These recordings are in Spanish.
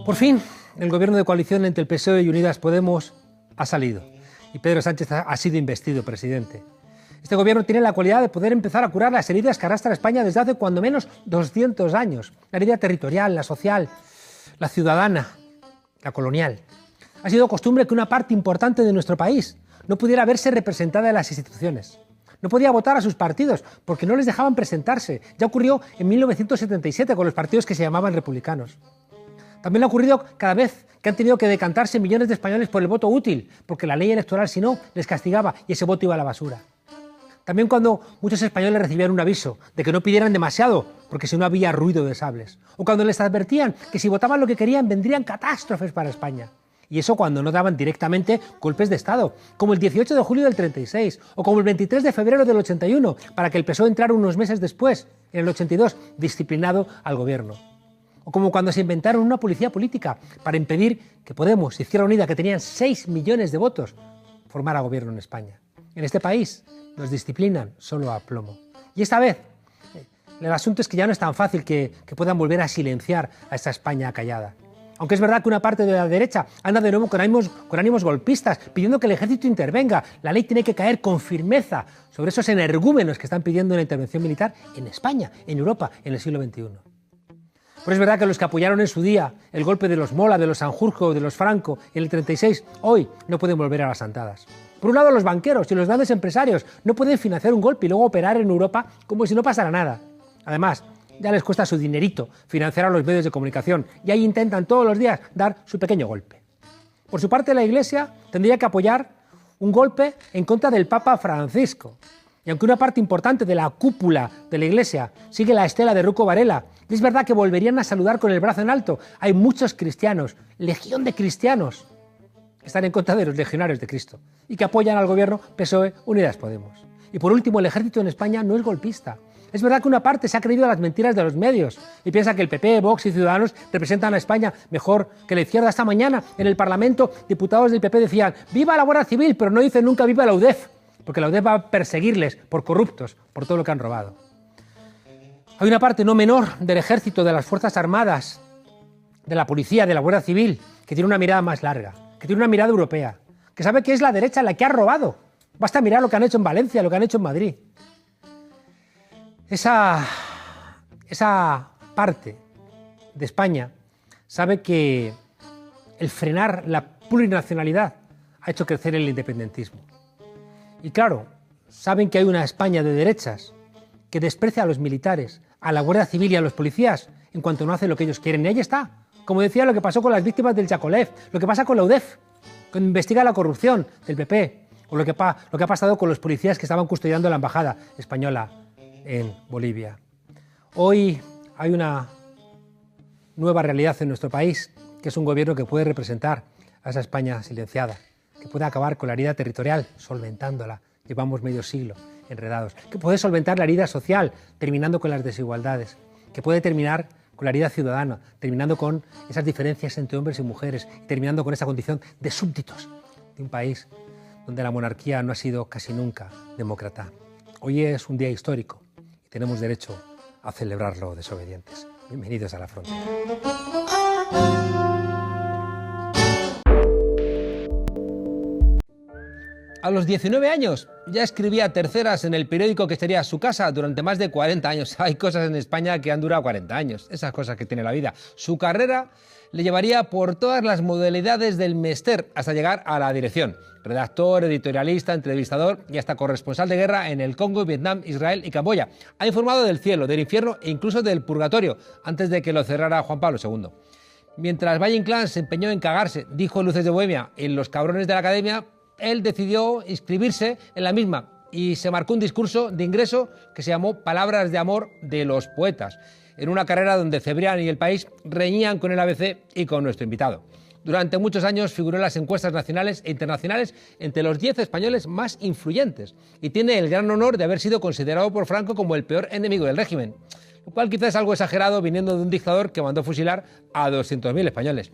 Por fin, el gobierno de coalición entre el PSOE y Unidas Podemos ha salido y Pedro Sánchez ha sido investido presidente. Este gobierno tiene la cualidad de poder empezar a curar las heridas que arrastra España desde hace cuando menos 200 años. La herida territorial, la social, la ciudadana, la colonial. Ha sido costumbre que una parte importante de nuestro país no pudiera verse representada en las instituciones. No podía votar a sus partidos porque no les dejaban presentarse. Ya ocurrió en 1977 con los partidos que se llamaban republicanos. También ha ocurrido cada vez que han tenido que decantarse millones de españoles por el voto útil, porque la ley electoral, si no, les castigaba y ese voto iba a la basura. También cuando muchos españoles recibían un aviso de que no pidieran demasiado, porque si no había ruido de sables. O cuando les advertían que si votaban lo que querían vendrían catástrofes para España. Y eso cuando no daban directamente golpes de Estado, como el 18 de julio del 36 o como el 23 de febrero del 81, para que el PSOE entrara unos meses después, en el 82, disciplinado al gobierno. O como cuando se inventaron una policía política para impedir que Podemos, Izquierda Unida, que tenían 6 millones de votos, formara gobierno en España. En este país nos disciplinan solo a plomo. Y esta vez, el asunto es que ya no es tan fácil que puedan volver a silenciar a esta España callada. Aunque es verdad que una parte de la derecha anda de nuevo con ánimos golpistas, pidiendo que el ejército intervenga. La ley tiene que caer con firmeza sobre esos energúmenos que están pidiendo una intervención militar en España, en Europa, en el siglo XXI. Pero es verdad que los que apoyaron en su día el golpe de los Mola, de los Sanjurjo, de los Franco en el 36, hoy no pueden volver a las andadas. Por un lado, los banqueros y los grandes empresarios no pueden financiar un golpe y luego operar en Europa como si no pasara nada. Además, ya les cuesta su dinerito financiar a los medios de comunicación y ahí intentan todos los días dar su pequeño golpe. Por su parte, la Iglesia tendría que apoyar un golpe en contra del Papa Francisco. Y aunque una parte importante de la cúpula de la Iglesia sigue la estela de Rocco Varela, es verdad que volverían a saludar con el brazo en alto. Hay muchos cristianos, legión de cristianos, que están en contra de los legionarios de Cristo y que apoyan al gobierno PSOE Unidas Podemos. Y por último, el ejército en España no es golpista. Es verdad que una parte se ha creído a las mentiras de los medios y piensa que el PP, Vox y Ciudadanos representan a España mejor que la izquierda. Esta mañana en el Parlamento, diputados del PP decían ¡viva la Guardia Civil!, pero no dicen nunca ¡viva la UDEF!, porque la UDEF va a perseguirles por corruptos, por todo lo que han robado. Hay una parte no menor del ejército, de las Fuerzas Armadas, de la Policía, de la Guardia Civil, que tiene una mirada más larga, que tiene una mirada europea, que sabe que es la derecha la que ha robado. Basta mirar lo que han hecho en Valencia, lo que han hecho en Madrid. Esa parte de España sabe que el frenar la plurinacionalidad ha hecho crecer el independentismo. Y claro, saben que hay una España de derechas que desprecia a los militares, a la Guardia Civil y a los policías en cuanto no hacen lo que ellos quieren. Y ahí está. Como decía, lo que pasó con las víctimas del Yakolev, lo que pasa con la UDEF, cuando investiga la corrupción del PP, o lo que ha pasado con los policías que estaban custodiando la embajada española en Bolivia. Hoy hay una nueva realidad en nuestro país, que es un gobierno que puede representar a esa España silenciada, que puede acabar con la herida territorial, solventándola. Llevamos medio siglo enredados. Que puede solventar la herida social, terminando con las desigualdades. Que puede terminar con la herida ciudadana, terminando con esas diferencias entre hombres y mujeres, y terminando con esa condición de súbditos de un país donde la monarquía no ha sido casi nunca demócrata. Hoy es un día histórico y tenemos derecho a celebrarlo desobedientes. Bienvenidos a la frontera. A los 19 años ya escribía terceras en el periódico que sería su casa durante más de 40 años. Hay cosas en España que han durado 40 años, esas cosas que tiene la vida. Su carrera le llevaría por todas las modalidades del menester hasta llegar a la dirección. Redactor, editorialista, entrevistador y hasta corresponsal de guerra en el Congo, Vietnam, Israel y Camboya. Ha informado del cielo, del infierno e incluso del purgatorio antes de que lo cerrara Juan Pablo II. Mientras Valle Inclán se empeñó en cagarse, dijo Luces de Bohemia, en los cabrones de la academia, él decidió inscribirse en la misma y se marcó un discurso de ingreso que se llamó Palabras de amor de los poetas, en una carrera donde Cebrián y El País reñían con el ABC y con nuestro invitado. Durante muchos años figuró en las encuestas nacionales e internacionales entre los 10 españoles más influyentes y tiene el gran honor de haber sido considerado por Franco como el peor enemigo del régimen, lo cual quizás es algo exagerado viniendo de un dictador que mandó fusilar a 200.000 españoles.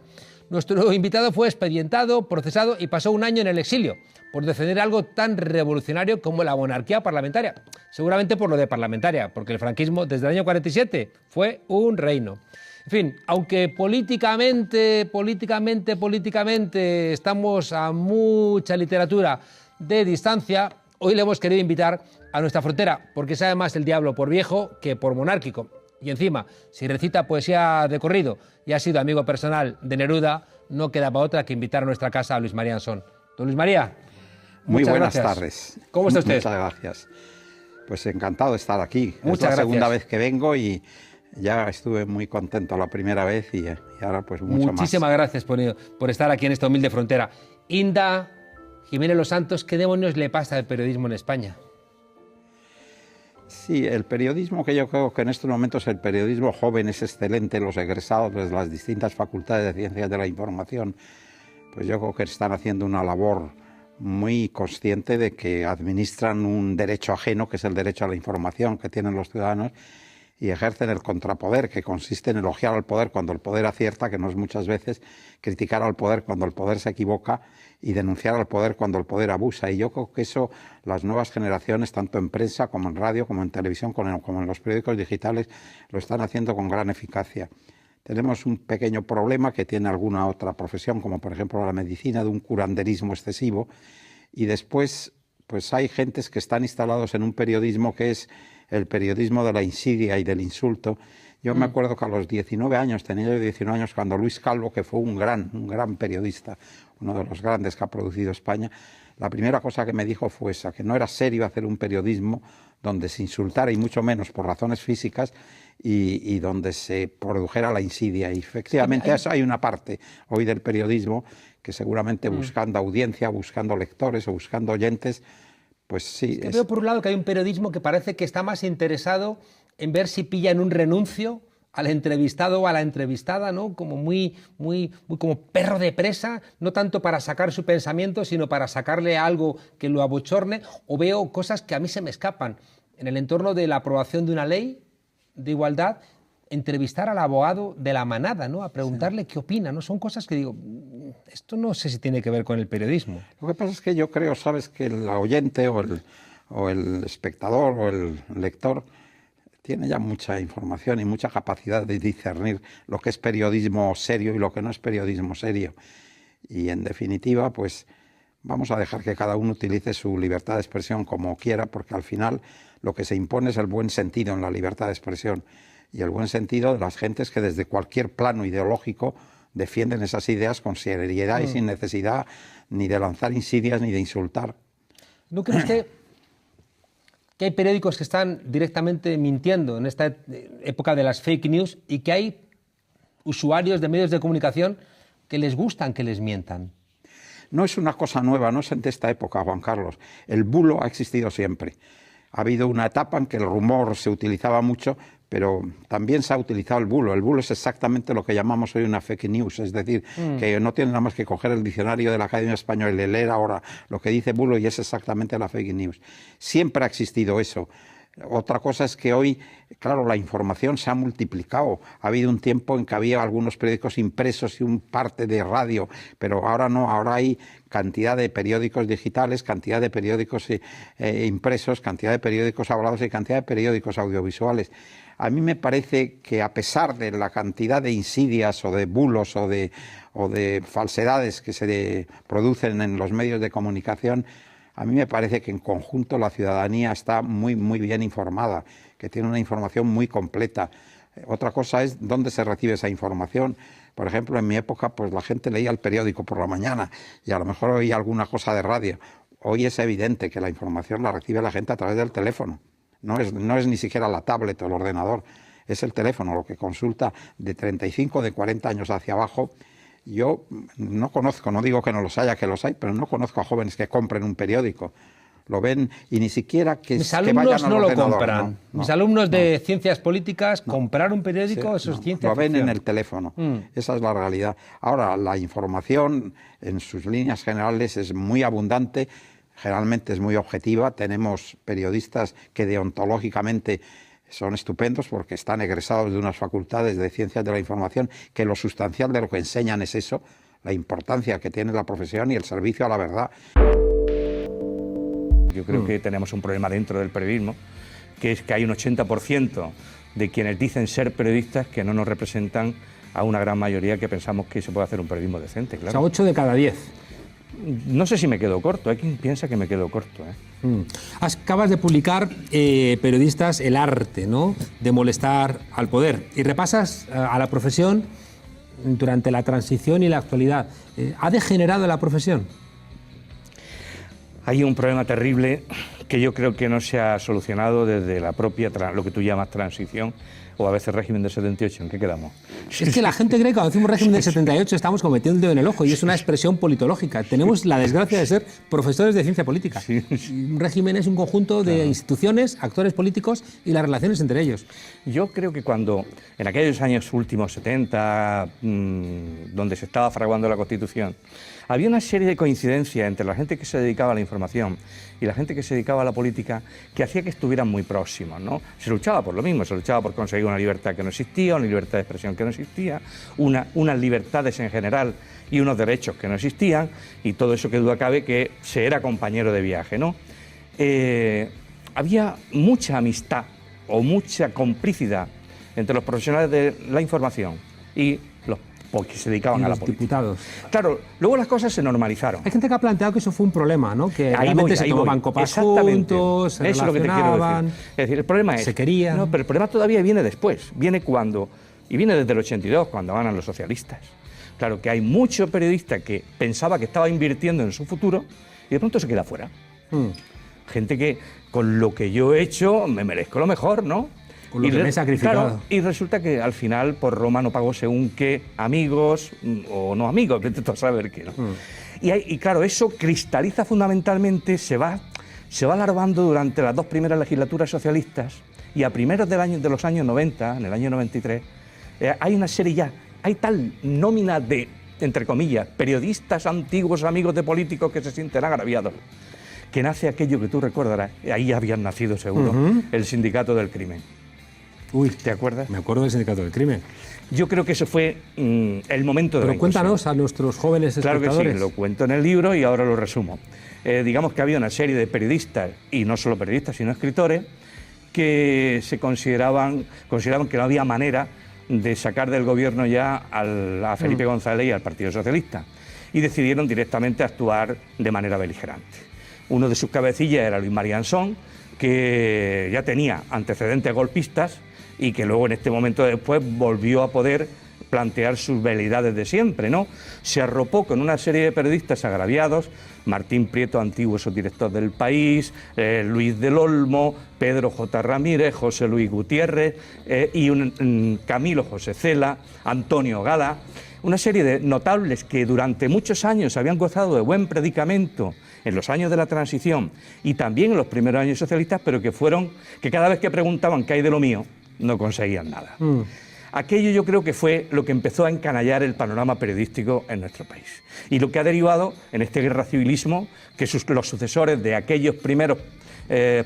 Nuestro invitado fue expedientado, procesado y pasó un año en el exilio por defender algo tan revolucionario como la monarquía parlamentaria. Seguramente por lo de parlamentaria, porque el franquismo desde el año 47 fue un reino. En fin, aunque políticamente estamos a mucha literatura de distancia, hoy le hemos querido invitar a nuestra frontera, porque sabe más el diablo por viejo que por monárquico. Y encima, si recita poesía de corrido y ha sido amigo personal de Neruda, no quedaba otra que invitar a nuestra casa a Luis María Ansón. Don Luis María, muy buenas gracias. Tardes. ¿Cómo está usted? Muchas gracias. Pues encantado de estar aquí. Muchas es la gracias. segunda vez que vengo y ya estuve muy contento la primera vez y ahora pues mucho más. Muchísimas gracias por estar aquí en esta humilde frontera. Inda, Jiménez Los Santos, ¿qué demonios le pasa al periodismo en España? Sí, el periodismo que yo creo que en estos momentos el periodismo joven es excelente, los egresados de las distintas facultades de ciencias de la información, pues yo creo que están haciendo una labor muy consciente de que administran un derecho ajeno, que es el derecho a la información que tienen los ciudadanos, y ejercen el contrapoder, que consiste en elogiar al poder cuando el poder acierta, que no es muchas veces, criticar al poder cuando el poder se equivoca y denunciar al poder cuando el poder abusa. Y yo creo que eso las nuevas generaciones, tanto en prensa como en radio, como en televisión, como en los periódicos digitales, lo están haciendo con gran eficacia. Tenemos un pequeño problema que tiene alguna otra profesión, como por ejemplo la medicina, de un curanderismo excesivo, y después pues hay gentes que están instalados en un periodismo que es el periodismo de la insidia y del insulto. Yo me acuerdo que a los 19 años, tenía yo 19 años, cuando Luis Calvo, que fue un gran periodista, uno de los grandes que ha producido España, la primera cosa que me dijo fue esa, que no era serio hacer un periodismo donde se insultara, y mucho menos por razones físicas, y donde se produjera la insidia. Y efectivamente eso hay una parte hoy del periodismo que seguramente buscando audiencia, buscando lectores o buscando oyentes, pues sí. Veo por un lado que hay un periodismo que parece que está más interesado en ver si pillan un renuncio al entrevistado o a la entrevistada, ¿no? Como muy como perro de presa, no tanto para sacar su pensamiento, sino para sacarle algo que lo abochorne. O veo cosas que a mí se me escapan. En el entorno de la aprobación de una ley de igualdad, entrevistar al abogado de la manada, ¿no? A preguntarle qué opina, ¿no? Son cosas que digo, esto no sé si tiene que ver con el periodismo. Lo que pasa es que yo creo, sabes, que el oyente o el espectador o el lector tiene ya mucha información y mucha capacidad de discernir lo que es periodismo serio y lo que no es periodismo serio. Y en definitiva, pues vamos a dejar que cada uno utilice su libertad de expresión como quiera, porque al final lo que se impone es el buen sentido en la libertad de expresión y el buen sentido de las gentes que desde cualquier plano ideológico defienden esas ideas con seriedad y sin necesidad ni de lanzar insidias ni de insultar. ¿No cree usted que hay periódicos que están directamente mintiendo en esta época de las fake news y que hay usuarios de medios de comunicación que les gustan que les mientan? No es una cosa nueva, no es en esta época, Juan Carlos. El bulo ha existido siempre. Ha habido una etapa en que el rumor se utilizaba mucho, pero también se ha utilizado el bulo. El bulo es exactamente lo que llamamos hoy una fake news, es decir, que no tiene nada más que coger el diccionario de la Academia Española y leer ahora lo que dice bulo y es exactamente la fake news. Siempre ha existido eso. Otra cosa es que hoy, claro, la información se ha multiplicado. Ha habido un tiempo en que había algunos periódicos impresos y un parte de radio, pero ahora no, ahora hay cantidad de periódicos digitales, cantidad de periódicos impresos, cantidad de periódicos hablados y cantidad de periódicos audiovisuales. A mí me parece que a pesar de la cantidad de insidias o de bulos o de falsedades que se producen en los medios de comunicación, a mí me parece que en conjunto la ciudadanía está muy bien informada, que tiene una información muy completa. Otra cosa es dónde se recibe esa información. Por ejemplo, en mi época, pues la gente leía el periódico por la mañana y a lo mejor oía alguna cosa de radio. Hoy es evidente que la información la recibe la gente a través del teléfono. No es ni siquiera la tablet o el ordenador, es el teléfono, lo que consulta de 35, de 40 años hacia abajo. Yo no conozco, no digo que no los haya, que los hay, pero no conozco a jóvenes que compren un periódico. Lo ven y ni siquiera que mis alumnos vayan al no ordenador, lo compran. Mis alumnos de ciencias políticas, comprar un periódico, sí, eso es ciencia ficción. Lo ven ficción. en el teléfono, esa es la realidad. Ahora, la información en sus líneas generales es muy abundante, generalmente es muy objetiva. Tenemos periodistas que deontológicamente son estupendos porque están egresados de unas facultades de ciencias de la información, que lo sustancial de lo que enseñan es eso, la importancia que tiene la profesión y el servicio a la verdad. Yo creo que tenemos un problema dentro del periodismo que es que hay un 80% de quienes dicen ser periodistas que no nos representan a una gran mayoría que pensamos que se puede hacer un periodismo decente, claro. O sea, 8 de cada 10. No sé si me quedo corto, hay quien piensa que me quedo corto. Acabas de publicar, Periodistas, el arte, ¿no?, de molestar al poder, y repasas a la profesión durante la transición y la actualidad. ¿Ha degenerado la profesión? Hay un problema terrible que yo creo que no se ha solucionado desde la propia, lo que tú llamas transición, o a veces régimen del 78. ¿En qué quedamos? Es que la gente cree que cuando decimos régimen del 78 estamos cometiendo el dedo en el ojo, y es una expresión politológica. Tenemos la desgracia de ser profesores de ciencia política. Sí. Un régimen es un conjunto de instituciones, actores políticos y las relaciones entre ellos. Yo creo que cuando, en aquellos años últimos 70, donde se estaba fraguando la Constitución, había una serie de coincidencias entre la gente que se dedicaba a la información y la gente que se dedicaba a la política que hacía que estuvieran muy próximos, ¿no? Se luchaba por lo mismo, se luchaba por conseguir una libertad que no existía, una libertad de expresión que no existía, unas libertades en general y unos derechos que no existían, y todo eso, que duda cabe, que se era compañero de viaje, ¿no? Había mucha amistad o mucha complicidad entre los profesionales de la información y los que se dedicaban a la política. Diputados. Claro, luego las cosas se normalizaron. Hay gente que ha planteado que eso fue un problema, ¿no? Que realmente se tomaban copas juntos, se eso es lo que te quiero decir. Es decir, el problema es... Se querían. No, pero el problema todavía viene después. Viene cuando... Y viene desde el 82, cuando ganan los socialistas. Claro, que hay mucho periodista que pensaba que estaba invirtiendo en su futuro y de pronto se queda fuera. Gente que, con lo que yo he hecho, me merezco lo mejor, ¿no? Con lo que me he sacrificado. Claro, y resulta que al final, por Roma no pagó según qué amigos o no amigos, vete tú a saber qué, ¿no? Y claro, eso cristaliza fundamentalmente, se va alargando durante las dos primeras legislaturas socialistas, y a primeros de los años 90, en el año 93, hay una serie ya, hay tal nómina de, entre comillas, periodistas antiguos, amigos de políticos que se sienten agraviados, que nace aquello que tú recordarás, ahí habían nacido seguro, el Sindicato del Crimen. Uy, ¿te acuerdas? Me acuerdo del Sindicato del Crimen. Yo creo que ese fue el momento de la Pero cuéntanos a nuestros jóvenes espectadores. Claro que sí, lo cuento en el libro y ahora lo resumo. Digamos que había una serie de periodistas, y no solo periodistas, sino escritores, que consideraban que no había manera de sacar del gobierno ya a Felipe González y al Partido Socialista, y decidieron directamente actuar de manera beligerante. Uno de sus cabecillas era Luis María Ansón, que ya tenía antecedentes golpistas y que luego, en este momento después, volvió a poder plantear sus veleidades de siempre, ¿no? Se arropó con una serie de periodistas agraviados: Martín Prieto, antiguo subdirector del País, Luis del Olmo, Pedro J. Ramírez, José Luis Gutiérrez y Camilo José Cela, Antonio Gala, una serie de notables que durante muchos años habían gozado de buen predicamento en los años de la transición y también en los primeros años socialistas, pero que cada vez que preguntaban qué hay de lo mío, no conseguían nada. Aquello yo creo que fue lo que empezó a encanallar el panorama periodístico en nuestro país, y lo que ha derivado en este guerra civilismo que los sucesores de aquellos primeros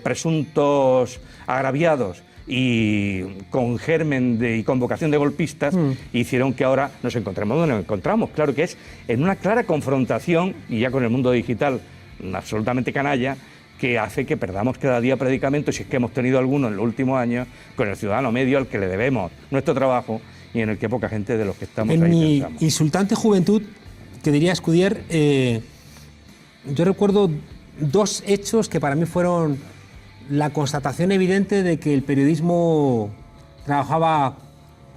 presuntos agraviados y con germen y con vocación de golpistas hicieron que ahora nos encontremos donde nos encontramos. Claro que es en una clara confrontación, y ya con el mundo digital absolutamente canalla, que hace que perdamos cada día predicamentos, si es que hemos tenido alguno en los últimos años, con el ciudadano medio al que le debemos nuestro trabajo y en el que poca gente de los que estamos en ahí mi pensamos. Insultante juventud, que diría Escudier, yo recuerdo dos hechos que para mí fueron la constatación evidente de que el periodismo trabajaba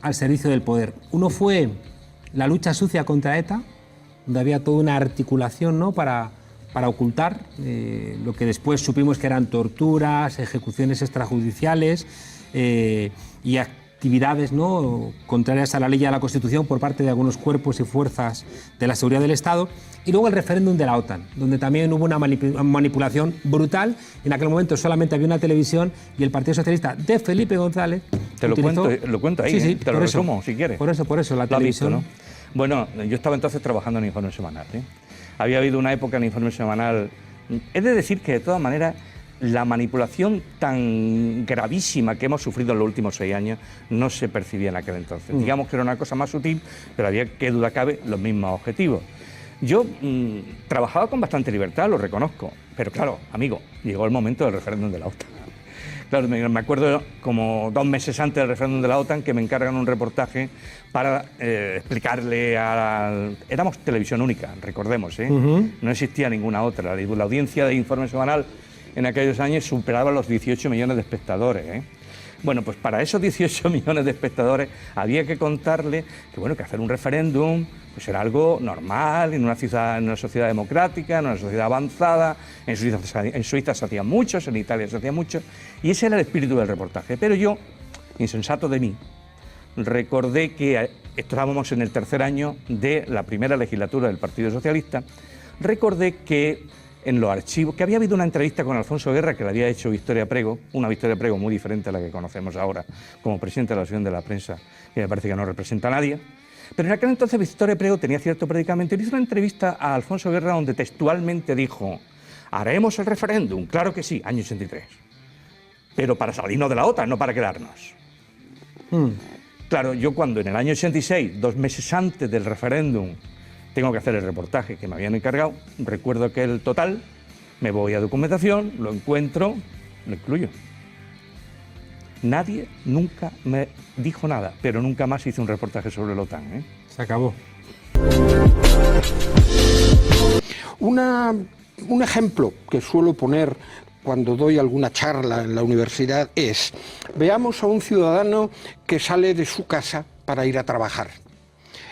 al servicio del poder. Uno fue la lucha sucia contra ETA, donde había toda una articulación, ¿no?, para ocultar lo que después supimos que eran torturas, ejecuciones extrajudiciales y actividades, ¿no?, contrarias a la ley y a la Constitución por parte de algunos cuerpos y fuerzas de la seguridad del Estado. Y luego el referéndum de la OTAN, donde también hubo una manipulación brutal. En aquel momento solamente había una televisión y el Partido Socialista de Felipe González... Te lo cuento ahí, sí, te lo resumo si quieres. Por eso, la televisión... Visto, ¿no? Bueno, yo estaba entonces trabajando en Informe Semanal, ¿eh? Había habido una época en Informe Semanal... He de decir que, de todas maneras, la manipulación tan gravísima que hemos sufrido en los últimos 6 años no se percibía en aquel entonces. Digamos que era una cosa más sutil, pero había, qué duda cabe, los mismos objetivos. Yo trabajaba con bastante libertad, lo reconozco, pero claro, amigo, llegó el momento del referéndum de la OTAN. Claro, me acuerdo como 2 meses antes del referéndum de la OTAN que me encargan un reportaje para explicarle Éramos televisión única, recordemos, ¿eh? No existía ninguna otra. La audiencia de Informe Semanal en aquellos años superaba los 18 millones de espectadores, ¿eh? Bueno, pues para esos 18 millones de espectadores había que contarle que hacer un referéndum pues era algo normal en una sociedad democrática, en una sociedad avanzada. En Suiza se hacían muchos, en Italia se hacían muchos, y ese era el espíritu del reportaje. Pero yo, insensato de mí, recordé que estábamos en el 3er año de la primera legislatura del Partido Socialista. Recordé que en los archivos, que había habido una entrevista con Alfonso Guerra que le había hecho Victoria Prego, una Victoria Prego muy diferente a la que conocemos ahora como presidente de la Asociación de la Prensa, que me parece que no representa a nadie. Pero en aquel entonces Victoria Prego tenía cierto predicamento y le hizo una entrevista a Alfonso Guerra donde textualmente dijo: haremos el referéndum, claro que sí, año 83, pero para salirnos de la OTAN, no para quedarnos. Claro, yo cuando en el año 86, 2 meses antes del referéndum, tengo que hacer el reportaje que me habían encargado, recuerdo que el total, me voy a documentación, lo encuentro, lo incluyo. Nadie nunca me dijo nada, pero nunca más hice un reportaje sobre la OTAN, ¿eh? Se acabó. Un ejemplo que suelo poner cuando doy alguna charla en la universidad es: veamos a un ciudadano que sale de su casa para ir a trabajar.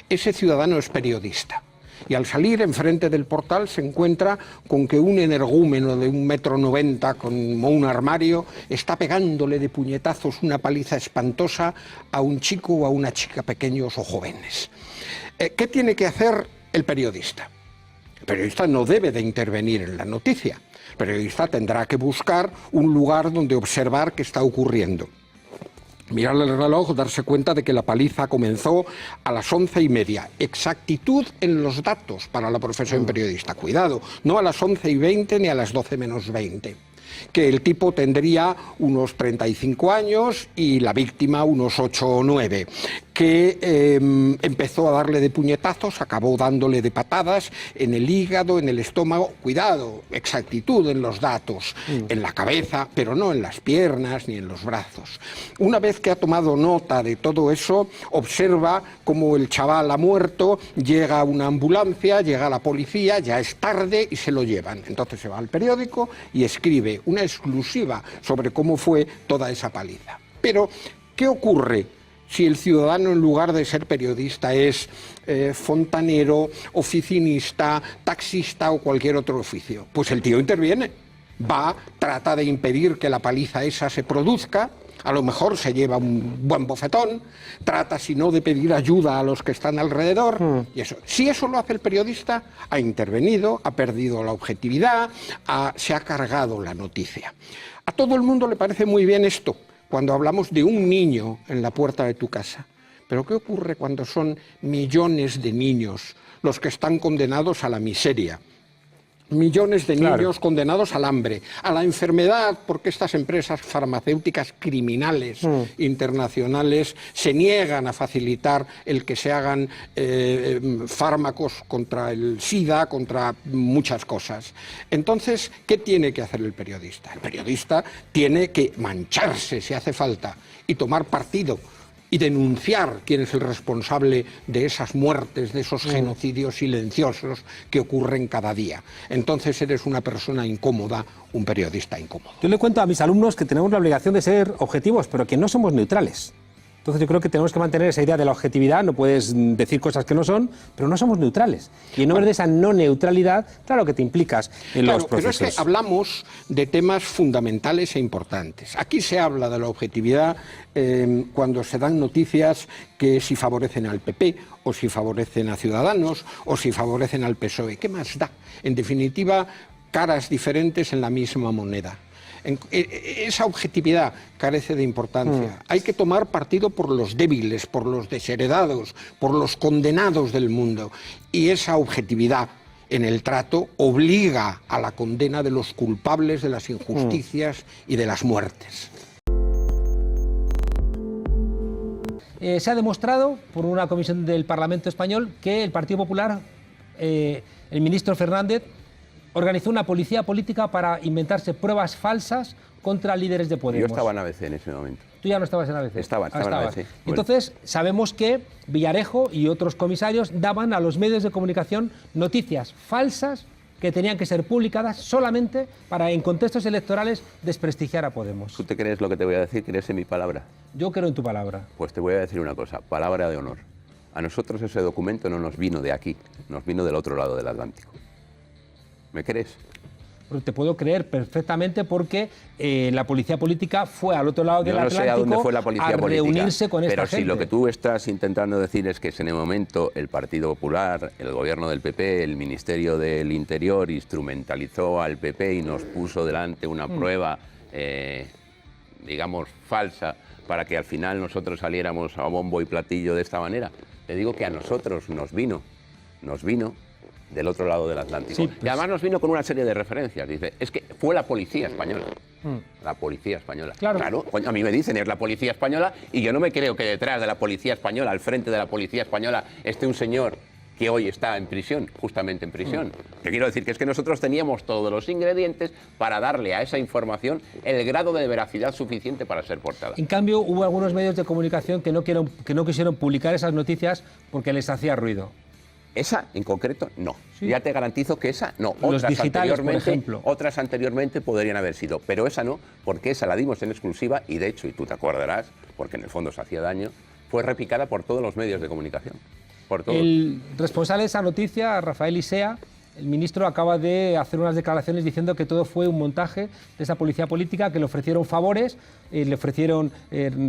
Ese ciudadano es periodista. Y al salir enfrente del portal se encuentra con que un energúmeno de 1,90 m como un armario está pegándole de puñetazos una paliza espantosa a un chico o a una chica pequeños o jóvenes. ¿Qué tiene que hacer el periodista? El periodista no debe de intervenir en la noticia. El periodista tendrá que buscar un lugar donde observar qué está ocurriendo. Mirar el reloj, darse cuenta de que la paliza comenzó a las 11:30. Exactitud en los datos para la profesión periodista. Cuidado, no a las 11:20 ni a las 12 menos 20. Que el tipo tendría unos 35 años y la víctima unos 8 o 9. Que empezó a darle de puñetazos, acabó dándole de patadas en el hígado, en el estómago. Cuidado, exactitud en los datos, en la cabeza, pero no en las piernas ni en los brazos. Una vez que ha tomado nota de todo eso, observa cómo el chaval ha muerto, llega una ambulancia, llega la policía, ya es tarde y se lo llevan. Entonces se va al periódico y escribe una exclusiva sobre cómo fue toda esa paliza. Pero, ¿qué ocurre si el ciudadano, en lugar de ser periodista, es fontanero, oficinista, taxista o cualquier otro oficio? Pues el tío interviene, va, trata de impedir que la paliza esa se produzca, a lo mejor se lleva un buen bofetón, trata, si no, de pedir ayuda a los que están alrededor, y eso. Si eso lo hace el periodista, ha intervenido, ha perdido la objetividad, se ha cargado la noticia. A todo el mundo le parece muy bien esto, cuando hablamos de un niño en la puerta de tu casa. Pero ¿qué ocurre cuando son millones de niños los que están condenados a la miseria? Millones de niños condenados al hambre, a la enfermedad, porque estas empresas farmacéuticas criminales internacionales se niegan a facilitar el que se hagan fármacos contra el SIDA, contra muchas cosas. Entonces, ¿qué tiene que hacer el periodista? El periodista tiene que mancharse, si hace falta, y tomar partido y denunciar quién es el responsable de esas muertes, de esos genocidios silenciosos que ocurren cada día. Entonces eres una persona incómoda, un periodista incómodo. Yo le cuento a mis alumnos que tenemos la obligación de ser objetivos, pero que no somos neutrales. Entonces yo creo que tenemos que mantener esa idea de la objetividad, no puedes decir cosas que no son, pero no somos neutrales. Y en nombre de esa no neutralidad, claro que te implicas en los procesos. Pero es que hablamos de temas fundamentales e importantes. Aquí se habla de la objetividad cuando se dan noticias que si favorecen al PP, o si favorecen a Ciudadanos, o si favorecen al PSOE. ¿Qué más da? En definitiva, caras diferentes en la misma moneda. Esa objetividad carece de importancia. Hay que tomar partido por los débiles, por los desheredados, por los condenados del mundo. Y esa objetividad en el trato obliga a la condena de los culpables de las injusticias y de las muertes. Se ha demostrado por una comisión del Parlamento español que el Partido Popular, el ministro Fernández, organizó una policía política para inventarse pruebas falsas contra líderes de Podemos. Yo estaba en ABC en ese momento. Tú ya no estabas en ABC. Estaba en ABC. Bueno. Entonces, sabemos que Villarejo y otros comisarios daban a los medios de comunicación noticias falsas que tenían que ser publicadas solamente para, en contextos electorales, desprestigiar a Podemos. ¿Tú te crees lo que te voy a decir? ¿Crees en mi palabra? Yo creo en tu palabra. Pues te voy a decir una cosa, palabra de honor. A nosotros ese documento no nos vino de aquí, nos vino del otro lado del Atlántico. ¿Me crees? Pero te puedo creer perfectamente porque la policía política fue al otro lado del Atlántico sé a dónde fue la policía política, reunirse con esta pero gente. Si lo que tú estás intentando decir es que en el momento el Partido Popular, el gobierno del PP, el Ministerio del Interior instrumentalizó al PP y nos puso delante una prueba, digamos, falsa, para que al final nosotros saliéramos a bombo y platillo de esta manera. Te digo que a nosotros nos vino del otro lado del Atlántico. Sí, pues. Y además nos vino con una serie de referencias. Dice, es que fue la policía española. La policía española. Claro. Coño, a mí me dicen, es la policía española, y yo no me creo que detrás de la policía española, al frente de la policía española, esté un señor que hoy está en prisión, justamente en prisión. Que quiero decir que es que nosotros teníamos todos los ingredientes para darle a esa información el grado de veracidad suficiente para ser portada. En cambio, hubo algunos medios de comunicación que no quisieron publicar esas noticias porque les hacía ruido. Esa, en concreto, no. Sí. Ya te garantizo que esa no. Los digitales, por ejemplo. Otras anteriormente podrían haber sido, pero esa no, porque esa la dimos en exclusiva y, de hecho, y tú te acordarás, porque en el fondo se hacía daño, fue replicada por todos los medios de comunicación. Por todos. El responsable de esa noticia, Rafael Isea, el ministro, acaba de hacer unas declaraciones diciendo que todo fue un montaje de esa policía política, que le ofrecieron favores, le ofrecieron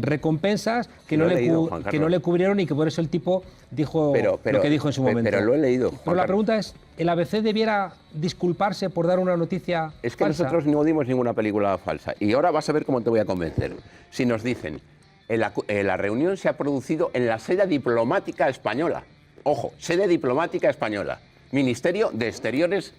recompensas, que no le cubrieron y que por eso el tipo dijo lo que dijo en su momento. Pero lo he leído. Pero la pregunta es, ¿el ABC debiera disculparse por dar una noticia Es que falsa? nosotros no dimos ninguna película falsa. Y ahora vas a ver cómo te voy a convencer. Si nos dicen, la reunión se ha producido en la sede diplomática española. Ojo, sede diplomática española. Ministerio de Exteriores.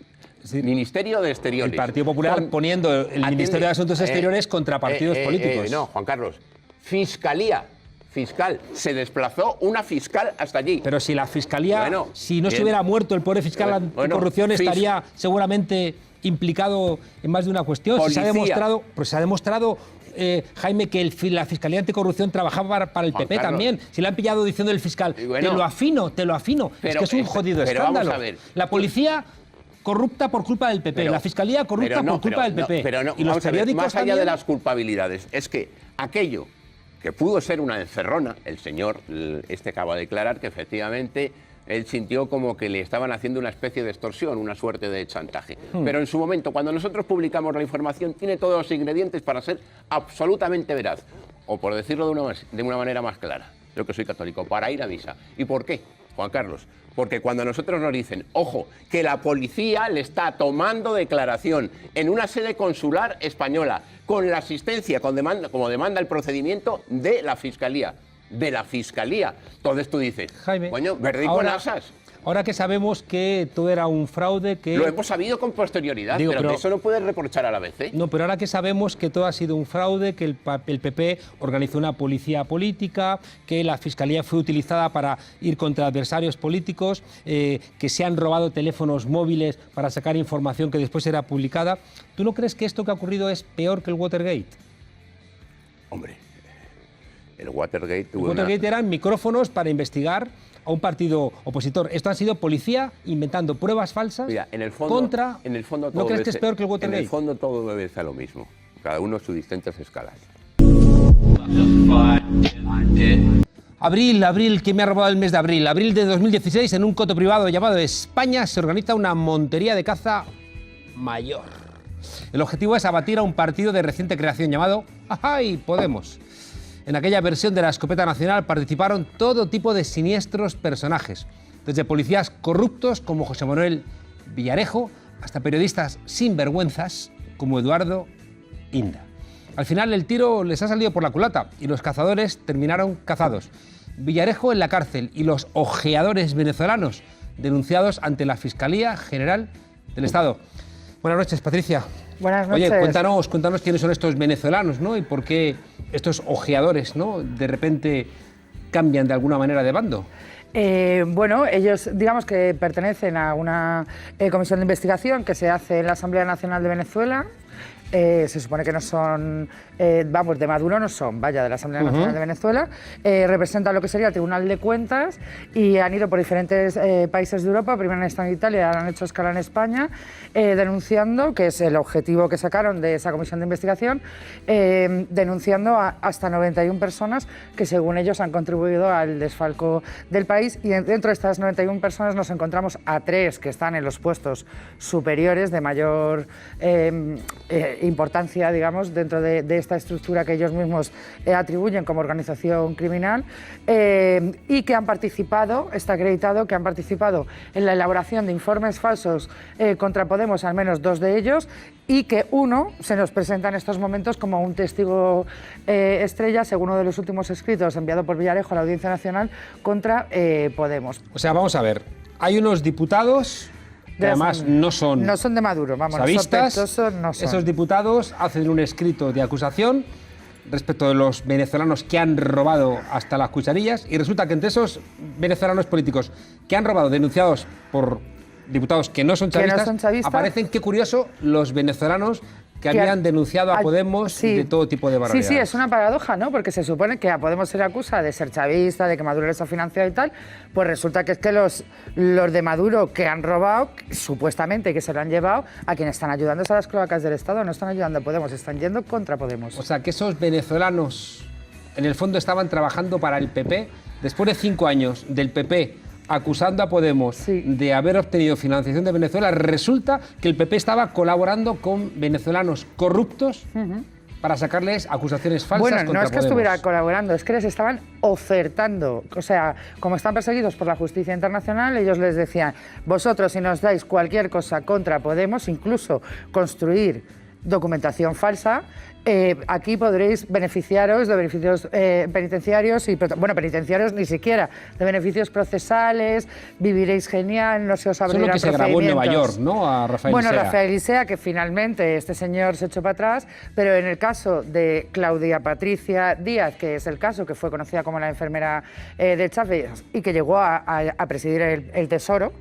Sí. Ministerio de Exteriores. El Partido Popular poniendo el Ministerio de Asuntos Exteriores contra partidos políticos. No, Juan Carlos. Fiscalía. Fiscal. Se desplazó una fiscal hasta allí. Pero si la Fiscalía, Bueno, si no se bien. hubiera muerto el pobre fiscal anticorrupción, estaría seguramente implicado en más de una cuestión. Si se ha demostrado, Jaime, que la Fiscalía Anticorrupción trabajaba para el Juan PP Carlos. también. Si le han pillado diciendo el fiscal, Bueno, te lo afino. Es pero que es un jodido pero vamos escándalo. a ver. La policía corrupta por culpa del PP, la Fiscalía corrupta por culpa del PP. Y los periódicos más allá de las culpabilidades, es que aquello que pudo ser una encerrona, el señor acaba de declarar que efectivamente él sintió como que le estaban haciendo una especie de extorsión, una suerte de chantaje. Pero en su momento, cuando nosotros publicamos la información, tiene todos los ingredientes para ser absolutamente veraz. O por decirlo de una manera más clara, yo que soy católico, para ir a misa. ¿Y por qué, Juan Carlos? Porque cuando nosotros nos dicen, ojo, que la policía le está tomando declaración en una sede consular española, con la asistencia, como demanda el procedimiento de la Fiscalía. Entonces tú dices, Jaime, coño, verdad y con asas. Ahora que sabemos que todo era un fraude, que... Lo hemos sabido con posterioridad, pero que eso no puede reprochar a la ABC. No, pero ahora que sabemos que todo ha sido un fraude, que el PP organizó una policía política, que la Fiscalía fue utilizada para ir contra adversarios políticos, que se han robado teléfonos móviles para sacar información que después era publicada, ¿tú no crees que esto que ha ocurrido es peor que el Watergate? Hombre, el Watergate tuvo Watergate eran micrófonos para investigar a un partido opositor. Esto ha sido policía inventando pruebas falsas. Mira, en el fondo, contra... todo ¿No crees que es peor que el Watergate? En el fondo todo obedece a lo mismo, cada uno en sus distintas escalas. Abril, ¿quién me ha robado el mes de abril? Abril de 2016, en un coto privado llamado España, se organiza una montería de caza mayor. El objetivo es abatir a un partido de reciente creación llamado ¡ay! Podemos. En aquella versión de la escopeta nacional participaron todo tipo de siniestros personajes, desde policías corruptos como José Manuel Villarejo hasta periodistas sinvergüenzas como Eduardo Inda. Al final el tiro les ha salido por la culata y los cazadores terminaron cazados. Villarejo en la cárcel y los ojeadores venezolanos denunciados ante la Fiscalía General del Estado. Buenas noches, Patricia. Buenas noches. Oye, cuéntanos quiénes son estos venezolanos, ¿no? Y por qué estos ojeadores, ¿no?, de repente cambian de alguna manera de bando. Bueno, ellos digamos que pertenecen a una comisión de investigación que se hace en la Asamblea Nacional de Venezuela. Se supone que no son, vamos, de Maduro no son, vaya, de la Asamblea Nacional de Venezuela, representan lo que sería el Tribunal de Cuentas y han ido por diferentes países de Europa, primero han estado en Italia, ahora han hecho escala en España, denunciando, que es el objetivo que sacaron de esa comisión de investigación, denunciando a hasta 91 personas que según ellos han contribuido al desfalco del país, y dentro de estas 91 personas nos encontramos a 3 que están en los puestos superiores de mayor importancia, digamos, dentro de esta estructura que ellos mismos atribuyen como organización criminal, y que han participado, está acreditado que han participado en la elaboración de informes falsos contra Podemos, al menos 2 de ellos, y que uno se nos presenta en estos momentos como un testigo estrella, según uno de los últimos escritos enviado por Villarejo a la Audiencia Nacional contra Podemos. O sea, vamos a ver, hay unos diputados que además no son de Maduro, vamos, chavistas. sospechosos no son. Esos diputados hacen un escrito de acusación respecto de los venezolanos que han robado hasta las cucharillas, y resulta que entre esos venezolanos políticos que han robado, denunciados por diputados que no son chavistas, aparecen, qué curioso, los venezolanos que habían denunciado a Podemos de todo tipo de barbaridades. Sí, es una paradoja, ¿no? Porque se supone que a Podemos se le acusa de ser chavista, de que Maduro les ha financiado y tal, pues resulta que es que los de Maduro que han robado, supuestamente que se lo han llevado, a quienes están ayudando a las cloacas del Estado, no están ayudando a Podemos, están yendo contra Podemos. O sea, que esos venezolanos, en el fondo, estaban trabajando para el PP, después de 5 años del PP acusando a Podemos de haber obtenido financiación de Venezuela, resulta que el PP estaba colaborando con venezolanos corruptos para sacarles acusaciones falsas contra Podemos. Bueno, no es que estuviera colaborando, es que les estaban ofertando. O sea, como están perseguidos por la justicia internacional, ellos les decían, vosotros si nos dais cualquier cosa contra Podemos, incluso construir documentación falsa, aquí podréis beneficiaros de beneficios penitenciarios, bueno, penitenciarios ni siquiera, de beneficios procesales, viviréis genial, no se os abrirán procedimientos. Eso es lo que se grabó en Nueva York, ¿no? A Rafael Isea. Bueno, Rafael Isea, que finalmente este señor se echó para atrás, pero en el caso de Claudia Patricia Díaz, que es el caso que fue conocida como la enfermera de Chávez y que llegó a presidir el Tesoro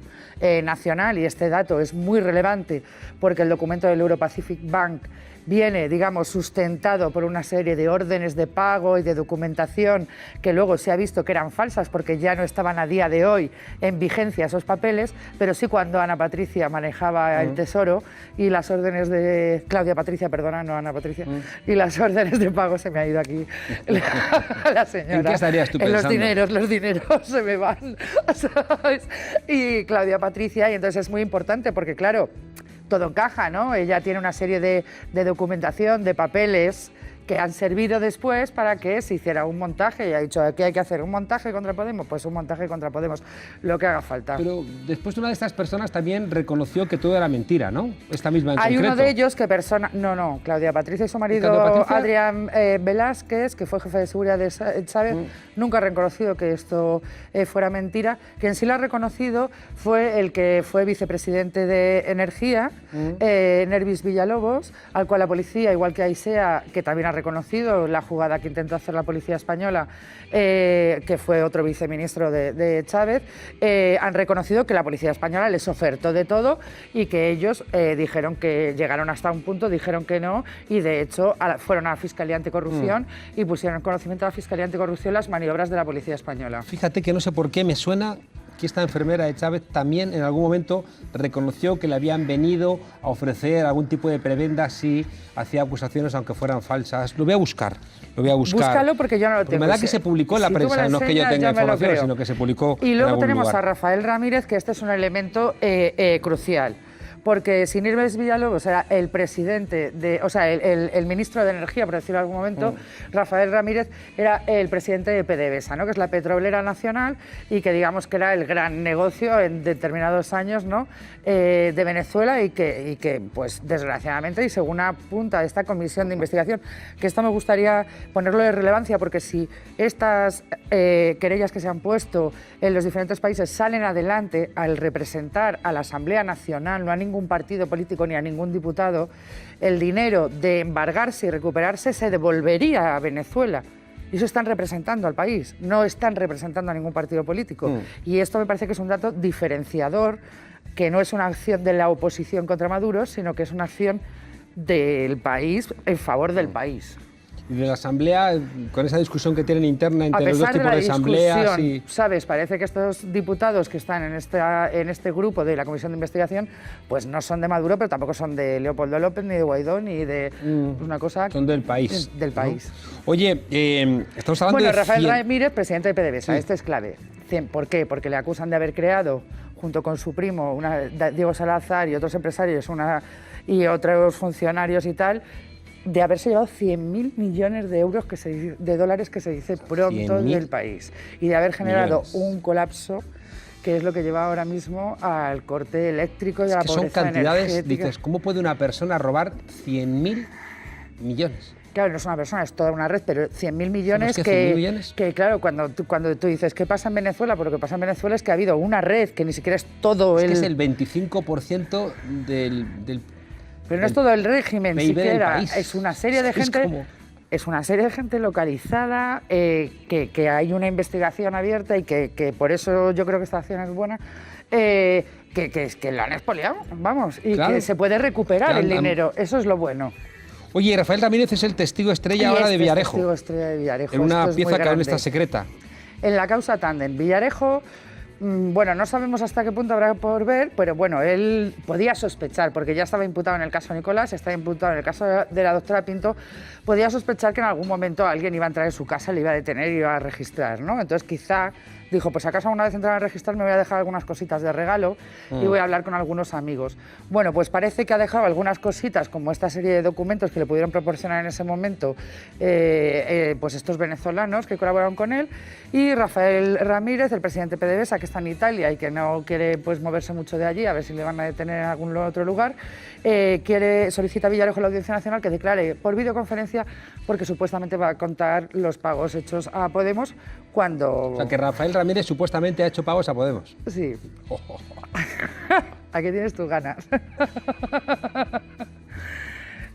Nacional, y este dato es muy relevante porque el documento del Euro-Pacific Bank viene, digamos, sustentado por una serie de órdenes de pago y de documentación que luego se ha visto que eran falsas porque ya no estaban a día de hoy en vigencia esos papeles, pero sí cuando Ana Patricia manejaba el Tesoro y las órdenes de... Claudia Patricia, perdona, no Ana Patricia, y las órdenes de pago, se me ha ido aquí la señora. ¿En qué estarías tú pensando? Los dineros se me van, ¿sabes? Y Claudia Patricia, y entonces es muy importante porque, claro, todo encaja, ¿no? Ella tiene una serie de documentación, de papeles que han servido después para que se hiciera un montaje, y ha dicho, ¿qué hay que hacer? ¿Un montaje contra Podemos? Pues un montaje contra Podemos, lo que haga falta. Pero después una de estas personas también reconoció que todo era mentira, ¿no? Esta misma en concreto. Hay uno de ellos que No, Claudia Patricia y su marido Adrián Velázquez, que fue jefe de seguridad de Chávez, nunca ha reconocido que esto fuera mentira. Quien sí lo ha reconocido fue el que fue vicepresidente de Energía, Nervis Villalobos, al cual la policía, igual que a Isea, que también ha reconocido la jugada que intentó hacer la policía española, que fue otro viceministro de Chávez, han reconocido que la policía española les ofertó de todo y que ellos dijeron que llegaron hasta un punto, dijeron que no, y de hecho fueron a la Fiscalía Anticorrupción y pusieron en conocimiento a la Fiscalía Anticorrupción las maniobras de la policía española. Fíjate que no sé por qué me suena que esta enfermera de Chávez también en algún momento reconoció que le habían venido a ofrecer algún tipo de prebenda si hacía acusaciones aunque fueran falsas. Lo voy a buscar. Búscalo porque yo no lo tengo. Me da que se publicó en la prensa, no es que yo tenga información, sino que se publicó y luego tenemos lugar. A Rafael Ramírez, que este es un elemento crucial. Porque si Nervis Villalobos era el presidente, el ministro de Energía, por decirlo en algún momento, Rafael Ramírez era el presidente de PDVSA, ¿no? Que es la petrolera nacional y que digamos que era el gran negocio en determinados años, ¿no? De Venezuela y que, pues desgraciadamente, y según apunta esta comisión de investigación, que esto me gustaría ponerlo de relevancia porque si estas querellas que se han puesto en los diferentes países salen adelante al representar a la Asamblea Nacional, no a ningún partido político ni a ningún diputado, el dinero de embargarse y recuperarse se devolvería a Venezuela Y eso están representando al país, no están representando a ningún partido político. Y esto me parece que es un dato diferenciador, que no es una acción de la oposición contra Maduro, sino que es una acción del país en favor del país. Y de la Asamblea, con esa discusión que tienen interna entre los dos tipos de asambleas y... ¿Sabes? Parece que estos diputados que están en este grupo de la Comisión de Investigación, pues no son de Maduro, pero tampoco son de Leopoldo López, ni de Guaidó, ni de una cosa... Son del país. Del país. ¿No? Oye, estamos hablando de... Rafael Ramírez, presidente de PDVSA, este es clave. ¿Por qué? Porque le acusan de haber creado, junto con su primo, Diego Salazar y otros empresarios y otros funcionarios y tal, de haberse llevado 100.000 millones de euros, de dólares que se dice pronto del país, y de haber generado un colapso que es lo que lleva ahora mismo al corte eléctrico y a la pobreza energética. Son cantidades, dices, ¿cómo puede una persona robar 100.000 millones? Claro, no es una persona, es toda una red, pero 100.000 millones que claro, cuando tú dices, ¿qué pasa en Venezuela? Pues lo que pasa en Venezuela es que ha habido una red que ni siquiera es todo que es el 25% del pero no es todo el régimen siquiera, es una serie de gente... Es una serie de gente localizada, que hay una investigación abierta y que por eso yo creo que esta acción es buena, que la han expoliado, vamos, y que se puede recuperar el dinero, eso es lo bueno. Oye, Rafael Ramírez es el testigo estrella ahora de Villarejo. Testigo estrella de Villarejo. En una pieza que aún está secreta. En la causa Tandem. Villarejo, bueno, no sabemos hasta qué punto habrá por ver, pero bueno, él podía sospechar, porque ya estaba imputado en el caso Nicolás, está imputado en el caso de la doctora Pinto, podía sospechar que en algún momento alguien iba a entrar en su casa, le iba a detener y iba a registrar, ¿no? Entonces quizá dijo, pues acaso una vez entrar a registrar me voy a dejar algunas cositas de regalo y voy a hablar con algunos amigos. Bueno, pues parece que ha dejado algunas cositas, como esta serie de documentos que le pudieron proporcionar en ese momento pues estos venezolanos que colaboraron con él, y Rafael Ramírez, el presidente de PDVSA, que está en Italia y que no quiere pues moverse mucho de allí, a ver si le van a detener en algún otro lugar, solicita a Villarejo la Audiencia Nacional que declare por videoconferencia, porque supuestamente va a contar los pagos hechos a Podemos cuando... O sea, que Rafael Ramírez supuestamente ha hecho pagos a Podemos. Sí. Aquí tienes tus ganas.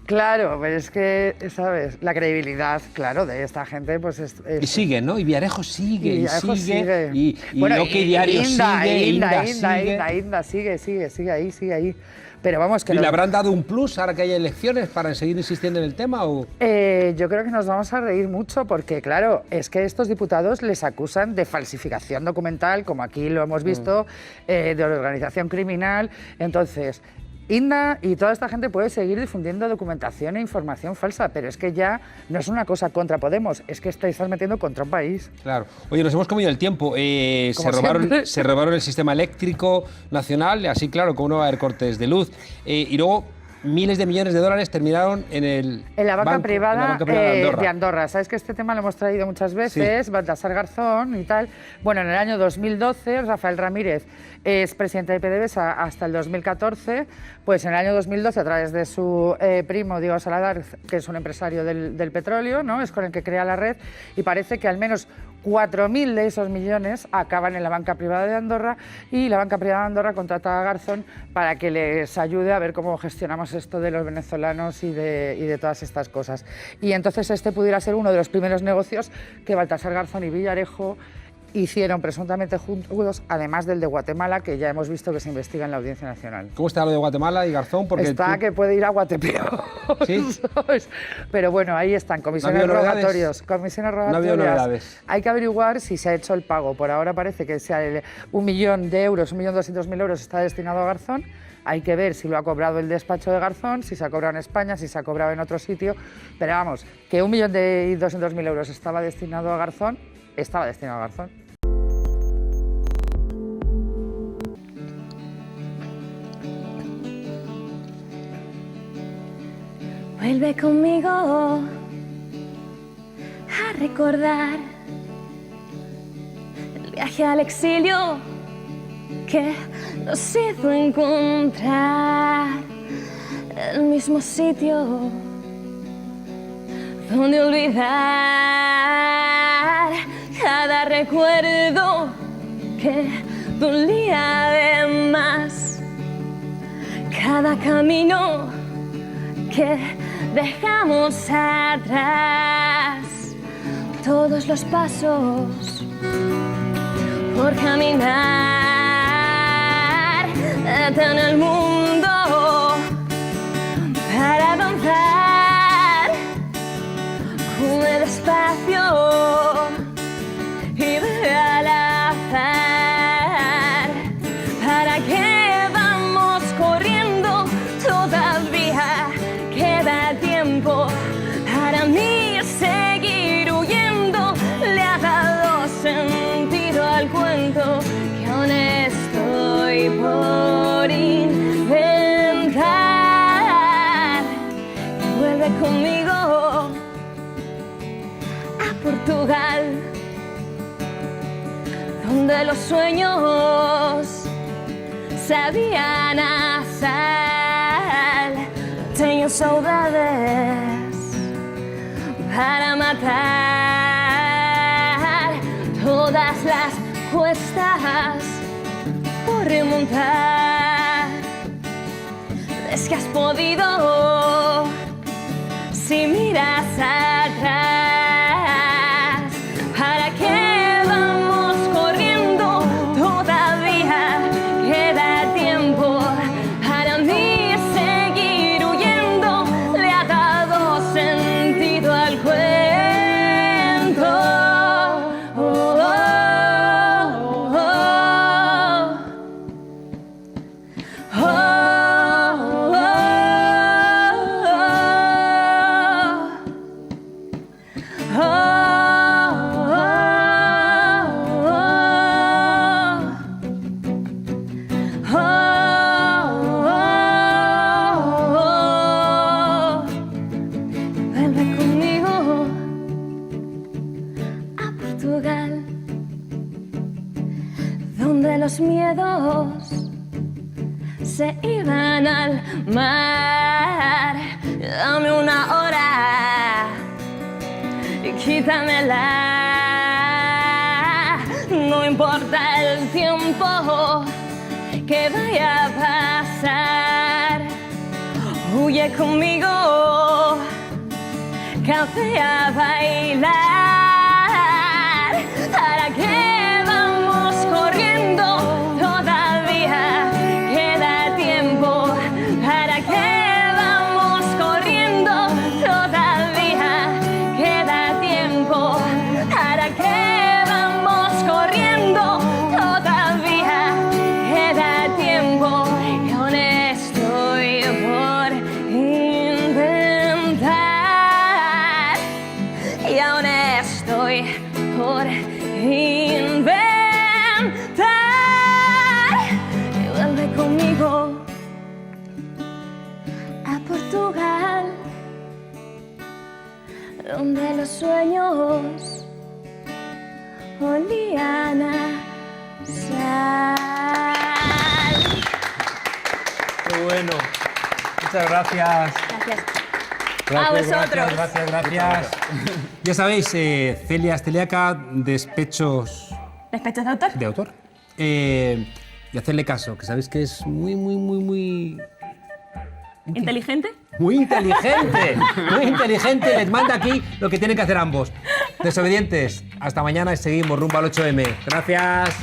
Claro, pero es que, ¿sabes? La credibilidad, claro, de esta gente, pues es... Y sigue, ¿no? Y Villarejo sigue, y sigue. Y bueno, Loque Diario sigue, Inda sigue ahí. Pero vamos, que ¿Y le habrán dado un plus ahora que hay elecciones para seguir insistiendo en el tema? ¿O? Yo creo que nos vamos a reír mucho porque, claro, es que estos diputados les acusan de falsificación documental, como aquí lo hemos visto, de organización criminal. Entonces, Inda y toda esta gente puede seguir difundiendo documentación e información falsa, pero es que ya no es una cosa contra Podemos, es que estás metiendo contra un país. Claro. Oye, nos hemos comido el tiempo. Se robaron el sistema eléctrico nacional, así claro, como no va a haber cortes de luz. Y luego miles de millones de dólares terminaron en la banca privada de Andorra. Sabes que este tema lo hemos traído muchas veces, sí. Baltasar Garzón y tal. Bueno, en el año 2012, Rafael Ramírez es presidente de PDVSA hasta el 2014, pues en el año 2012, a través de su primo Diego Salazar, que es un empresario del petróleo, ¿no? Es con el que crea la red, y parece que al menos 4.000 de esos millones acaban en la banca privada de Andorra, y la banca privada de Andorra contrata a Garzón para que les ayude a ver cómo gestionamos esto de los venezolanos y de todas estas cosas. Y entonces este pudiera ser uno de los primeros negocios que Baltasar Garzón y Villarejo hicieron presuntamente juntos, además del de Guatemala, que ya hemos visto que se investiga en la Audiencia Nacional. ¿Cómo está lo de Guatemala y Garzón? Porque que puede ir a Guatepeo. ¿Sí? Pero bueno, ahí están, comisiones rogatorios. Comisiones rogatorias. No ha habido novedades. Hay que averiguar si se ha hecho el pago. Por ahora parece que sea 1.000.000 de euros, 1.200.000 euros está destinado a Garzón. Hay que ver si lo ha cobrado el despacho de Garzón, si se ha cobrado en España, si se ha cobrado en otro sitio. Pero vamos, que 1.200.000 euros estaba destinado a Garzón. Vuelve conmigo a recordar el viaje al exilio que nos hizo encontrar el mismo sitio donde olvidar cada recuerdo que dolía de más, cada camino que dejamos atrás, todos los pasos por caminar en el mundo para avanzar. Come despacio y ve al azar. ¿Para qué vamos corriendo? Todavía queda tiempo para mí. Seguir huyendo le ha dado sentido al cuento que aún estoy por inventar. Vuelve conmigo a Portugal, donde los sueños sabían a sal. Tengo saudades para matar todas las cuestas por remontar. Es que has podido si miras atrás. ¿Para qué vamos corriendo? Todavía queda tiempo para mí. Seguir huyendo le ha dado sentido al cuento. Oh, oh, oh, oh. Vuelve conmigo a Portugal, donde los miedos se iban al mar. Dame una hora y quítamela. No importa el tiempo que vaya a pasar. Huye conmigo, café a bailar. ¿Para qué vamos corriendo? Todavía queda tiempo. ¿Para qué vamos corriendo? Todavía queda tiempo. ¿Para qué vamos corriendo? Todavía queda tiempo. Y aún estoy por inventar. Y aún estoy por inventar. Y vuelve conmigo a Portugal, donde los sueños olían a sal. Qué bueno. Muchas gracias. Gracias. A vosotros. Gracias. Ya sabéis, Celia Esteliaca, Despechos ¿Despechos de autor? de autor. Y hacerle caso, que sabéis que es muy ¿Inteligente? Muy inteligente, muy inteligente. Les manda aquí lo que tienen que hacer ambos. Desobedientes. Hasta mañana y seguimos rumbo al 8M. Gracias.